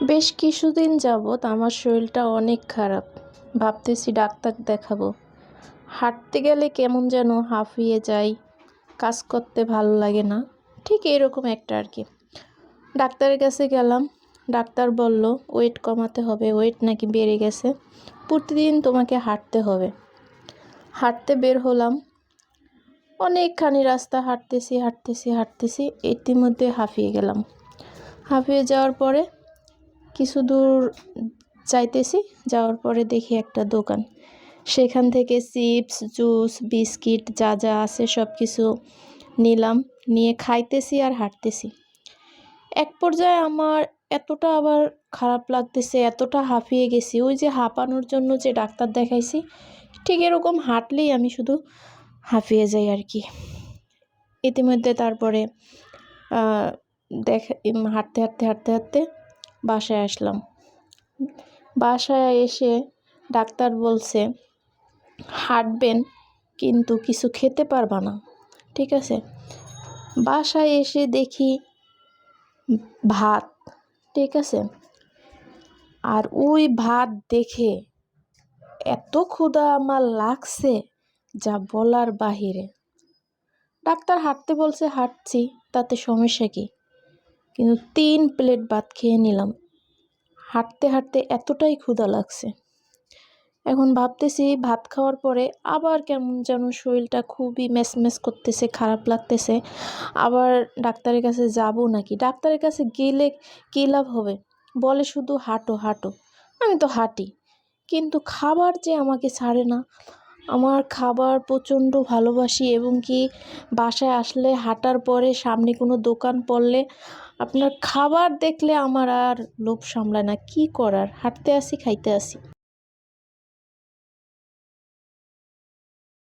বেশ কিছুদিন যাবৎ আমার শরীরটা অনেক খারাপ। ভাবতেছি ডাক্তার দেখাবো। হাঁটতে গেলে কেমন যেন হাঁফিয়ে যাই, কাজ করতে ভালো লাগে না, ঠিক এরকম একটা আর কি। ডাক্তারের কাছে গেলাম, ডাক্তার বলল ওয়েট কমাতে হবে, ওয়েট নাকি বেড়ে গেছে, প্রতিদিন তোমাকে হাঁটতে হবে। হাঁটতে বের হলাম, অনেকখানি রাস্তা হাঁটতেছি, ইতিমধ্যে হাঁফিয়ে গেলাম। হাঁফিয়ে যাওয়ার পরে কিছু দূর যাওয়ার পরে দেখি একটা দোকান। সেখান থেকে চিপস, জুস, বিস্কিট যা যা আছে সব কিছু নিলাম, নিয়ে খাইতেছি আর হাঁটতেছি। এক পর্যায়ে আমার এতটা আবার খারাপ লাগতেছে, এতটা হাঁফিয়ে গেছি, ওই যে হাঁপানোর জন্য যে ডাক্তার দেখাইছি ঠিক এরকম হাঁটলেই আমি শুধু হাঁফিয়ে যাই আর কি। ইতিমধ্যে তারপরে হাঁটতে বাসায় আসলাম। বাসায় এসে ডাক্তার বলছে হাঁটবেন কিন্তু কিছু খেতে পারবা না, ঠিক আছে। বাসায় এসে দেখি ভাত, ঠিক আছে। আর ওই ভাত দেখে এত ক্ষুধা আমার লাগছে যা বলার বাহিরে। ডাক্তার হাঁটতে বলছে, হাঁটছি, তাতে সমস্যা কি, কিন্তু 3 প্লেট ভাত খেয়ে নিলাম। হাঁটতে হাঁটতে এতটাই ক্ষুধা লাগছে। এখন ভাবতেছি ভাত খাওয়ার পরে আবার কেমন যেন শরীরটা খুবই ম্যাচম্যাচ করতেছে, খারাপ লাগতেছে। আবার ডাক্তারের কাছে যাব নাকি? ডাক্তারের কাছে গেলে কী লাভ হবে? বলে শুধু হাঁটো হাঁটো। আমি তো হাঁটি, কিন্তু খাবার যে আমাকে ছাড়ে না। আমার খাবার প্রচণ্ড ভালোবাসি, এবং কি বাসায় আসলে হাঁটার পরে সামনে কোনো দোকান পড়লে আপনার খাবার দেখলে আমার আর লোভ সামলায় না। কি করার, হাঁটতে আসি, খাইতে আসি।